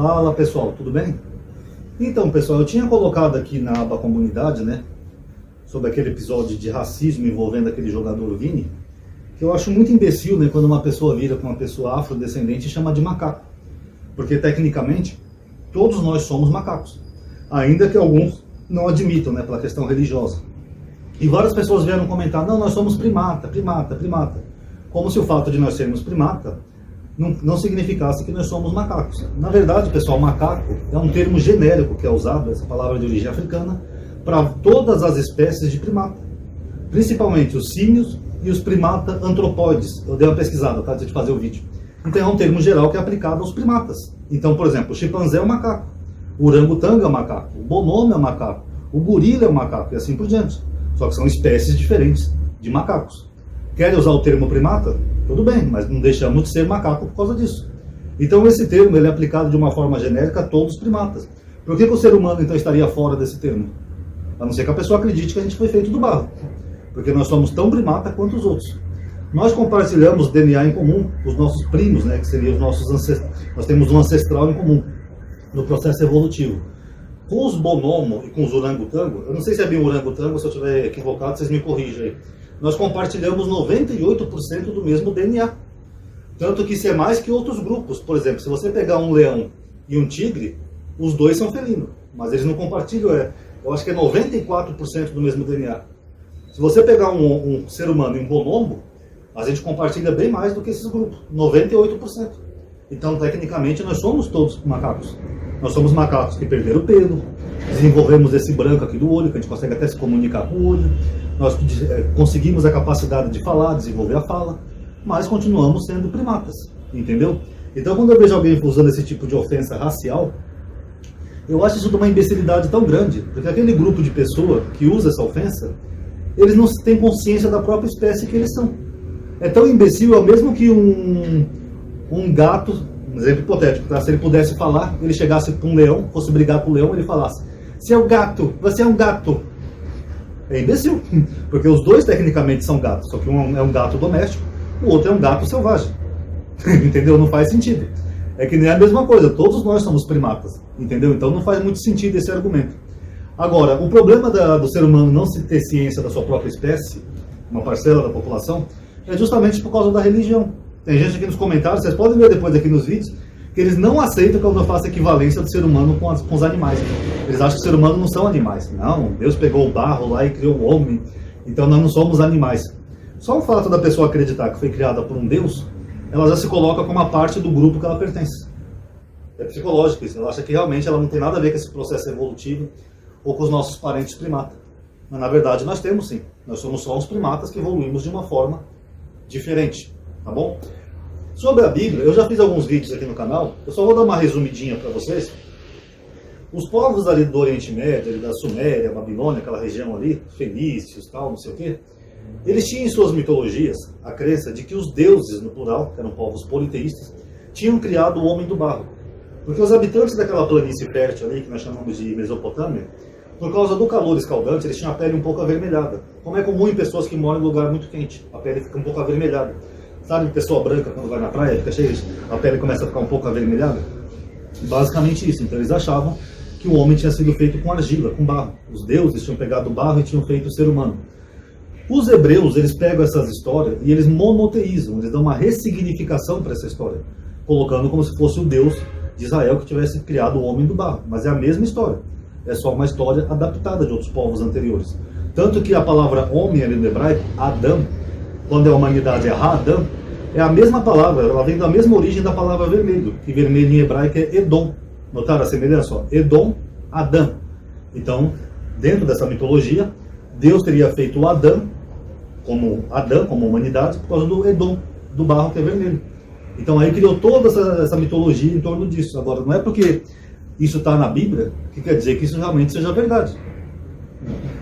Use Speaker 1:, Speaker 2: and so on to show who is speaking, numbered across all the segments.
Speaker 1: Fala pessoal, tudo bem? Então pessoal, eu tinha colocado aqui na aba comunidade, né, sobre aquele episódio de racismo envolvendo aquele jogador Vini, que eu acho muito imbecil, né, quando uma pessoa vira com uma pessoa afrodescendente e chama de macaco. Porque tecnicamente, todos nós somos macacos, ainda que alguns não admitam, né, pela questão religiosa. E várias pessoas vieram comentar, não, nós somos primata. Como se o fato de nós sermos primata não significasse que nós somos macacos. Na verdade, pessoal, macaco é um termo genérico que é usado, essa palavra de origem africana, para todas as espécies de primata. Principalmente os símios e os primata antropóides. Eu dei uma pesquisada, tá, antes de fazer o vídeo. Então é um termo geral que é aplicado aos primatas. Então, por exemplo, o chimpanzé é um macaco, o orangotango é um macaco, o bonomo é um macaco, o gorila é um macaco e assim por diante. Só que são espécies diferentes de macacos. Querem usar o termo primata? Tudo bem, mas não deixamos de ser macaco por causa disso. Então esse termo ele é aplicado de uma forma genérica a todos os primatas. Por que o ser humano então estaria fora desse termo? A não ser que a pessoa acredite que a gente foi feito do barro. Porque nós somos tão primata quanto os outros. Nós compartilhamos DNA em comum, os nossos primos, né, que seriam os nossos ancestrais. Nós temos um ancestral em comum no processo evolutivo. Com os bonomo e com os orangotango, eu não sei se é bem orangotango, se eu estiver equivocado, vocês me corrijam aí. Nós compartilhamos 98% do mesmo DNA. Tanto que isso é mais que outros grupos. Por exemplo, se você pegar um leão e um tigre, os dois são felinos. Mas eles não compartilham, eu acho que é 94% do mesmo DNA. Se você pegar um ser humano e um bonomo, a gente compartilha bem mais do que esses grupos. 98%. Então, tecnicamente, nós somos todos macacos. Nós somos macacos que perderam o pelo, desenvolvemos esse branco aqui do olho, que a gente consegue até se comunicar com o olho. Nós conseguimos a capacidade de falar, desenvolver a fala, mas continuamos sendo primatas, entendeu? Então, quando eu vejo alguém usando esse tipo de ofensa racial, eu acho isso de uma imbecilidade tão grande, porque aquele grupo de pessoa que usa essa ofensa, eles não têm consciência da própria espécie que eles são. É tão imbecil, é o mesmo que um gato, um exemplo hipotético, tá? Se ele pudesse falar, ele chegasse para um leão, fosse brigar com o leão, ele falasse: "Você é um gato, você é um gato." É imbecil, porque os dois tecnicamente são gatos, só que um é um gato doméstico, o outro é um gato selvagem. Entendeu? Não faz sentido. É que nem a mesma coisa, todos nós somos primatas, entendeu? Então não faz muito sentido esse argumento. Agora, o problema do ser humano não se ter ciência da sua própria espécie, uma parcela da população, é justamente por causa da religião. Tem gente aqui nos comentários, vocês podem ver depois aqui nos vídeos, que eles não aceitam quando eu faço equivalência do ser humano com os animais. Eles acham que o ser humano não são animais. Não, Deus pegou o barro lá e criou o homem, então nós não somos animais. Só o fato da pessoa acreditar que foi criada por um Deus, ela já se coloca como uma parte do grupo que ela pertence. É psicológico isso, ela acha que realmente ela não tem nada a ver com esse processo evolutivo ou com os nossos parentes primatas. Mas na verdade nós temos sim, nós somos só os primatas que evoluímos de uma forma diferente, tá bom? Sobre a Bíblia, eu já fiz alguns vídeos aqui no canal, eu só vou dar uma resumidinha para vocês. Os povos ali do Oriente Médio, ali da Suméria, Babilônia, aquela região ali, fenícios, tal, não sei o quê, eles tinham em suas mitologias a crença de que os deuses, no plural, que eram povos politeístas, tinham criado o homem do barro. Porque os habitantes daquela planície fértil ali, que nós chamamos de Mesopotâmia, por causa do calor escaldante, eles tinham a pele um pouco avermelhada. Como é comum em pessoas que moram em lugar muito quente, a pele fica um pouco avermelhada. Sabe, pessoa branca quando vai na praia, fica cheia, a pele começa a ficar um pouco avermelhada? Basicamente isso. Então eles achavam que o homem tinha sido feito com argila, com barro. Os deuses tinham pegado o barro e tinham feito o ser humano. Os hebreus, eles pegam essas histórias e eles monoteizam, eles dão uma ressignificação para essa história, colocando como se fosse o Deus de Israel que tivesse criado o homem do barro. Mas é a mesma história. É só uma história adaptada de outros povos anteriores. Tanto que a palavra homem ali no hebraico, Adam, quando a humanidade é Ha-Adam, é a mesma palavra, ela vem da mesma origem da palavra vermelho, que vermelho em hebraico é Edom. Notaram a semelhança? Ó? Edom, Adão. Então, dentro dessa mitologia, Deus teria feito o Adão como humanidade, por causa do Edom, do barro que é vermelho. Então aí criou toda essa mitologia em torno disso. Agora, não é porque isso está na Bíblia que quer dizer que isso realmente seja verdade.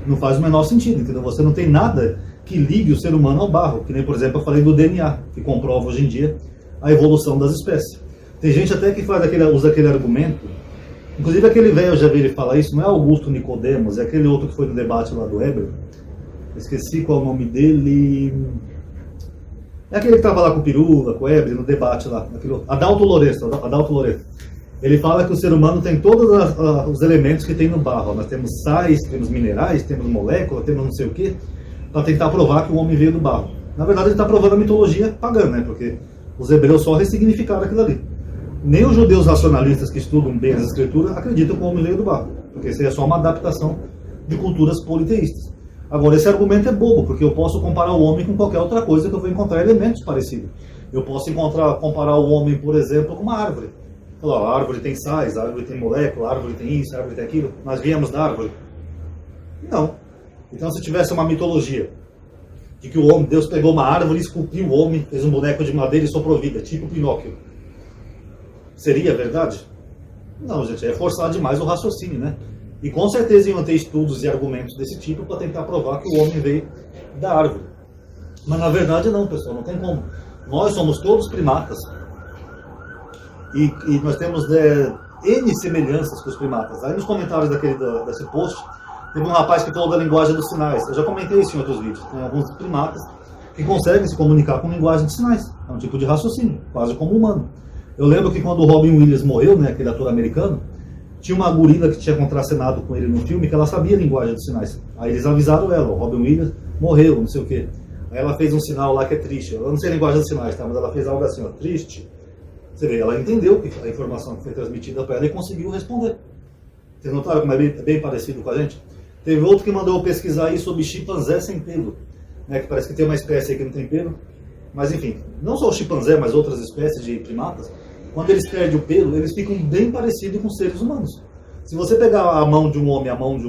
Speaker 1: Não faz o menor sentido, entendeu? Você não tem nada que ligue o ser humano ao barro, que nem, por exemplo, eu falei do DNA, que comprova hoje em dia a evolução das espécies. Tem gente até que usa aquele argumento, inclusive aquele velho, eu já vi ele falar isso, não é Augusto Nicodemos, é aquele outro que foi no debate lá do Heber, esqueci qual é o nome dele, é aquele que estava lá com o Pirula, com o Heber, no debate lá, Adalto Lourenço. Ele fala que o ser humano tem todos os elementos que tem no barro. Nós temos sais, temos minerais, temos moléculas, temos não sei o quê, para tentar provar que o homem veio do barro. Na verdade, ele está provando a mitologia pagã, né? Porque os hebreus só ressignificaram aquilo ali. Nem os judeus racionalistas que estudam bem as escrituras acreditam que o homem veio do barro, porque isso é só uma adaptação de culturas politeístas. Agora, esse argumento é bobo, porque eu posso comparar o homem com qualquer outra coisa que eu vou encontrar elementos parecidos. Eu posso comparar o homem, por exemplo, com uma árvore. Falar, a árvore tem sais, a árvore tem molécula, a árvore tem isso, a árvore tem aquilo. Nós viemos da árvore. Não. Então, se tivesse uma mitologia de que o homem, Deus pegou uma árvore, esculpiu o homem, fez um boneco de madeira e soprou vida, tipo Pinóquio, seria verdade? Não, gente, é forçar demais o raciocínio, né? E com certeza iam ter estudos e argumentos desse tipo para tentar provar que o homem veio da árvore. Mas na verdade não, pessoal, não tem como. Nós somos todos primatas. E nós temos N semelhanças com os primatas. Aí nos comentários desse post, teve um rapaz que falou da linguagem dos sinais. Eu já comentei isso em outros vídeos. Tem alguns primatas que conseguem se comunicar com linguagem de sinais. É um tipo de raciocínio, quase como humano. Eu lembro que quando o Robin Williams morreu, né, aquele ator americano, tinha uma gorila que tinha contracenado com ele no filme que ela sabia a linguagem dos sinais. Aí eles avisaram ela, o Robin Williams morreu, não sei o quê. Aí ela fez um sinal lá que é triste. Eu não sei a linguagem dos sinais, tá? Mas ela fez algo assim, ó, triste. Você vê, ela entendeu a informação que foi transmitida para ela e conseguiu responder. Vocês notaram como é bem parecido com a gente? Teve outro que mandou eu pesquisar aí sobre chimpanzé sem pelo, né? Que parece que tem uma espécie aí que não tem pelo. Mas enfim, não só o chimpanzé, mas outras espécies de primatas, quando eles perdem o pelo, eles ficam bem parecidos com seres humanos. Se você pegar a mão de um homem e a mão de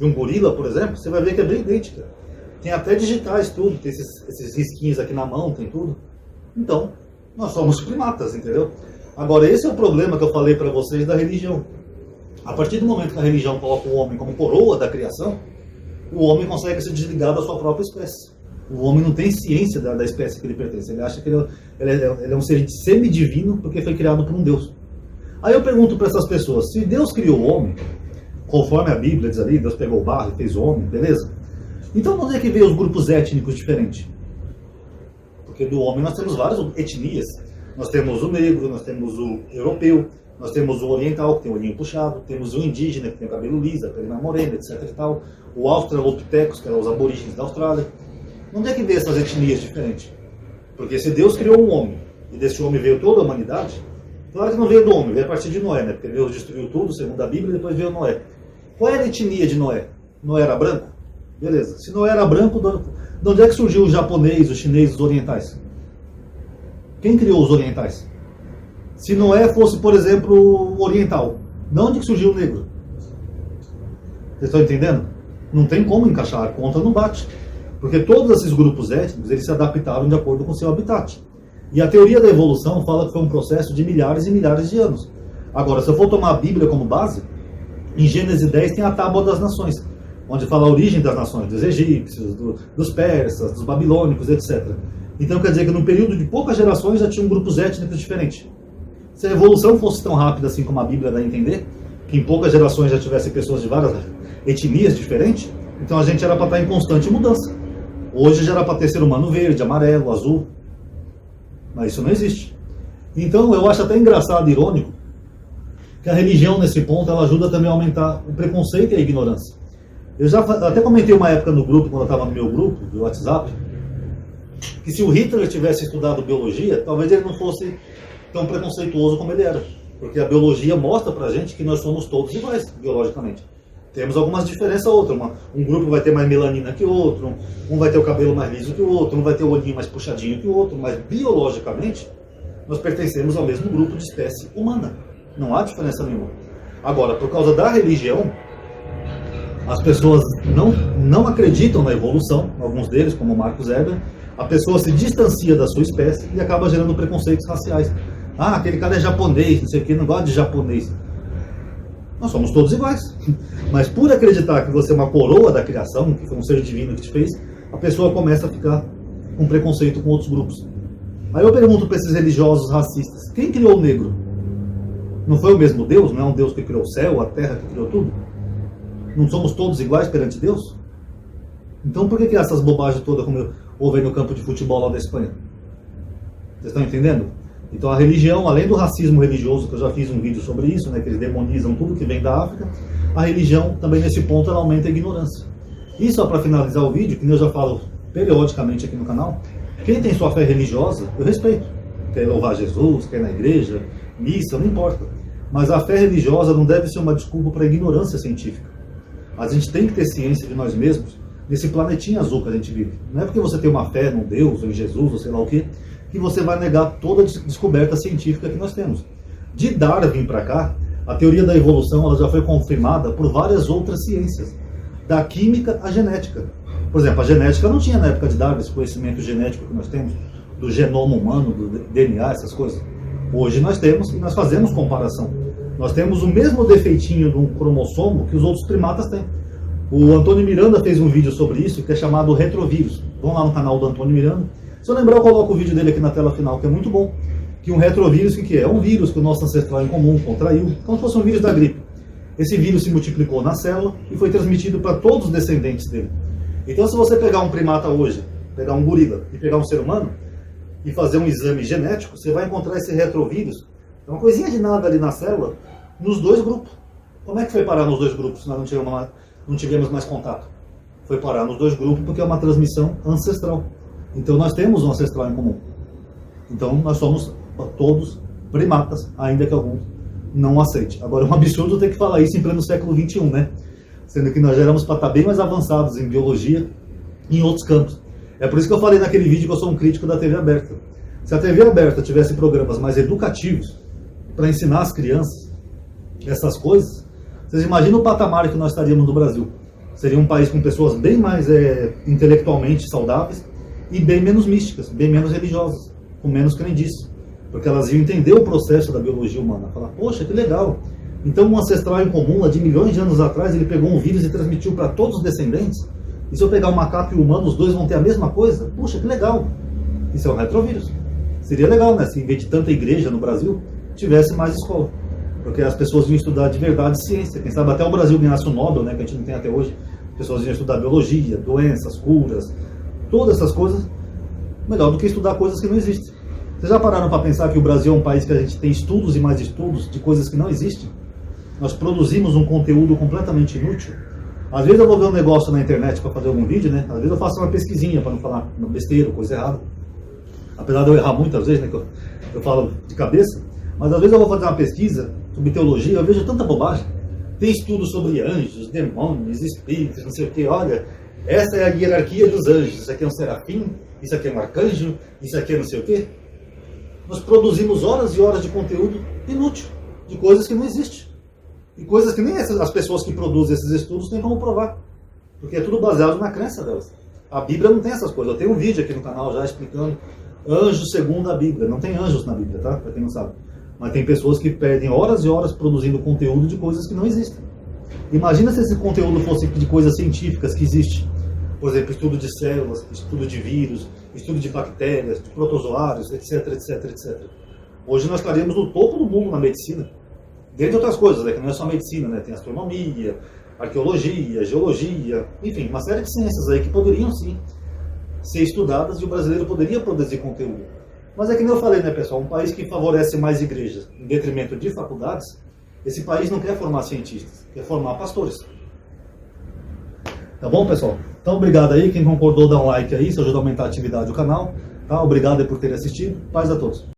Speaker 1: um gorila, por exemplo, você vai ver que é bem idêntica. Tem até digitais, tudo, tem esses risquinhos aqui na mão, tem tudo. Então, nós somos primatas, entendeu? Agora, esse é o problema que eu falei para vocês da religião. A partir do momento que a religião coloca o homem como coroa da criação, o homem consegue se desligar da sua própria espécie. O homem não tem ciência da espécie que ele pertence. Ele acha que ele é um ser semidivino porque foi criado por um Deus. Aí eu pergunto para essas pessoas, se Deus criou o homem, conforme a Bíblia diz ali, Deus pegou o barro e fez o homem, beleza? Então onde é que veio os grupos étnicos diferentes? Porque do homem nós temos várias etnias. Nós temos o negro, nós temos o europeu, nós temos o oriental, que tem o olhinho puxado, temos o indígena, que tem o cabelo liso, a pele mais morena, etc. e tal. O australopithecus, que eram os aborígenes da Austrália. Onde é que veio essas etnias diferentes? Porque se Deus criou um homem, e desse homem veio toda a humanidade, claro que não veio do homem, veio a partir de Noé, né? Porque Deus destruiu tudo, segundo a Bíblia, e depois veio Noé. Qual era a etnia de Noé? Noé era branco? Beleza. Se Noé era branco, de onde é que surgiu o japonês, o chinês, os orientais? Quem criou os orientais? Se Noé fosse, por exemplo, oriental, de onde que surgiu o negro? Vocês estão entendendo? Não tem como encaixar, a conta não bate. Porque todos esses grupos étnicos, eles se adaptaram de acordo com o seu habitat. E a teoria da evolução fala que foi um processo de milhares e milhares de anos. Agora, se eu for tomar a Bíblia como base, em Gênesis 10 tem a Tábua das Nações, onde fala a origem das nações, dos egípcios, dos persas, dos babilônicos, etc. Então quer dizer que num período de poucas gerações já tinham grupos étnicos diferentes. Se a evolução fosse tão rápida assim como a Bíblia dá a entender, que em poucas gerações já tivesse pessoas de várias etnias diferentes, então a gente era para estar em constante mudança. Hoje já era para ter ser humano verde, amarelo, azul. Mas isso não existe. Então eu acho até engraçado, irônico, que a religião nesse ponto ela ajuda também a aumentar o preconceito e a ignorância. Eu já até comentei uma época no grupo, quando eu estava no meu grupo, do WhatsApp, que se o Hitler tivesse estudado biologia, talvez ele não fosse tão preconceituoso como ele era. Porque a biologia mostra pra gente que nós somos todos iguais, biologicamente. Temos algumas diferenças outras. Um grupo vai ter mais melanina que o outro, um vai ter o cabelo mais liso que o outro, um vai ter o olhinho mais puxadinho que o outro, mas biologicamente nós pertencemos ao mesmo grupo de espécie humana. Não há diferença nenhuma. Agora, por causa da religião, as pessoas não acreditam na evolução, alguns deles, como o Marcos Weber, a pessoa se distancia da sua espécie e acaba gerando preconceitos raciais. Ah, aquele cara é japonês, não sei o que, não gosta de japonês. Nós somos todos iguais. Mas por acreditar que você é uma coroa da criação, que foi um ser divino que te fez, a pessoa começa a ficar com preconceito com outros grupos. Aí eu pergunto para esses religiosos racistas, quem criou o negro? Não foi o mesmo Deus? Não é um Deus que criou o céu, a terra, que criou tudo? Não somos todos iguais perante Deus? Então por que essas bobagens todas como houve no campo de futebol lá da Espanha? Vocês estão entendendo? Então a religião, além do racismo religioso, que eu já fiz um vídeo sobre isso, né, que eles demonizam tudo que vem da África, a religião também nesse ponto ela aumenta a ignorância. E só para finalizar o vídeo, que eu já falo periodicamente aqui no canal, quem tem sua fé religiosa, eu respeito. Quer louvar Jesus, quer ir na igreja, missa, não importa. Mas a fé religiosa não deve ser uma desculpa para a ignorância científica. A gente tem que ter ciência de nós mesmos nesse planetinha azul que a gente vive. Não é porque você tem uma fé num Deus, ou em Jesus, ou sei lá o quê, que você vai negar toda a descoberta científica que nós temos. De Darwin para cá, a teoria da evolução ela já foi confirmada por várias outras ciências, da química à genética. Por exemplo, a genética não tinha na época de Darwin esse conhecimento genético que nós temos, do genoma humano, do DNA, essas coisas. Hoje nós temos e nós fazemos comparação. Nós temos o mesmo defeitinho de um cromossomo que os outros primatas têm. O Antônio Miranda fez um vídeo sobre isso, que é chamado retrovírus. Vão lá no canal do Antônio Miranda. Se eu lembrar, eu coloco o vídeo dele aqui na tela final, que é muito bom. Que um retrovírus, o que é? É um vírus que o nosso ancestral em comum contraiu, como se fosse um vírus da gripe. Esse vírus se multiplicou na célula e foi transmitido para todos os descendentes dele. Então, se você pegar um primata hoje, pegar um gorila e pegar um ser humano, e fazer um exame genético, você vai encontrar esse retrovírus, é uma coisinha de nada ali na célula, nos dois grupos. Como é que foi parar nos dois grupos se nós não tivemos mais contato? Foi parar nos dois grupos porque é uma transmissão ancestral. Então nós temos um ancestral em comum. Então nós somos todos primatas, ainda que alguns não aceitem. Agora é um absurdo ter que falar isso em pleno século XXI, né? Sendo que nós já éramos para estar bem mais avançados em biologia e em outros campos. É por isso que eu falei naquele vídeo que eu sou um crítico da TV aberta. Se a TV aberta tivesse programas mais educativos para ensinar as crianças essas coisas, vocês imaginam o patamar que nós estaríamos no Brasil. Seria um país com pessoas bem mais intelectualmente saudáveis e bem menos místicas, bem menos religiosas, com menos crendice. Porque elas iam entender o processo da biologia humana. Falar, poxa, que legal. Então um ancestral em comum, lá de milhões de anos atrás, ele pegou um vírus e transmitiu para todos os descendentes. E se eu pegar o macaco e o humano, os dois vão ter a mesma coisa? Puxa, que legal. Isso é um retrovírus. Seria legal, né? Se em vez de tanta igreja no Brasil, tivesse mais escola. Porque as pessoas iam estudar de verdade ciência. Quem sabe até o Brasil ganhasse o Nobel, né? Que a gente não tem até hoje. As pessoas iam estudar biologia, doenças, curas, todas essas coisas. Melhor do que estudar coisas que não existem. Vocês já pararam para pensar que o Brasil é um país que a gente tem estudos e mais estudos de coisas que não existem? Nós produzimos um conteúdo completamente inútil. Às vezes eu vou ver um negócio na internet para fazer algum vídeo, né? Às vezes eu faço uma pesquisinha para não falar besteira, coisa errada. Apesar de eu errar muitas vezes, né? Que eu falo de cabeça. Mas às vezes eu vou fazer uma pesquisa sobre teologia, eu vejo tanta bobagem. Tem estudos sobre anjos, demônios, espíritos, não sei o que. Olha, essa é a hierarquia dos anjos. Isso aqui é um serafim, isso aqui é um arcanjo, isso aqui é não sei o que. Nós produzimos horas e horas de conteúdo inútil, de coisas que não existem. E coisas que nem as pessoas que produzem esses estudos têm como provar. Porque é tudo baseado na crença delas. A Bíblia não tem essas coisas. Eu tenho um vídeo aqui no canal já explicando anjos segundo a Bíblia. Não tem anjos na Bíblia, tá? Para quem não sabe. Mas tem pessoas que perdem horas e horas produzindo conteúdo de coisas que não existem. Imagina se esse conteúdo fosse de coisas científicas que existem. Por exemplo, estudo de células, estudo de vírus, estudo de bactérias, de protozoários, etc, etc, etc. Hoje nós estaríamos no topo do mundo na medicina. Dentre outras coisas, né, que não é só medicina, né, tem astronomia, arqueologia, geologia, enfim, uma série de ciências aí que poderiam sim ser estudadas e o brasileiro poderia produzir conteúdo. Mas é que nem eu falei, né, pessoal, um país que favorece mais igrejas em detrimento de faculdades, esse país não quer formar cientistas, quer formar pastores. Tá bom, pessoal? Então, obrigado aí, quem concordou dá um like aí, isso ajuda a aumentar a atividade do canal, tá? Obrigado aí por ter assistido, paz a todos.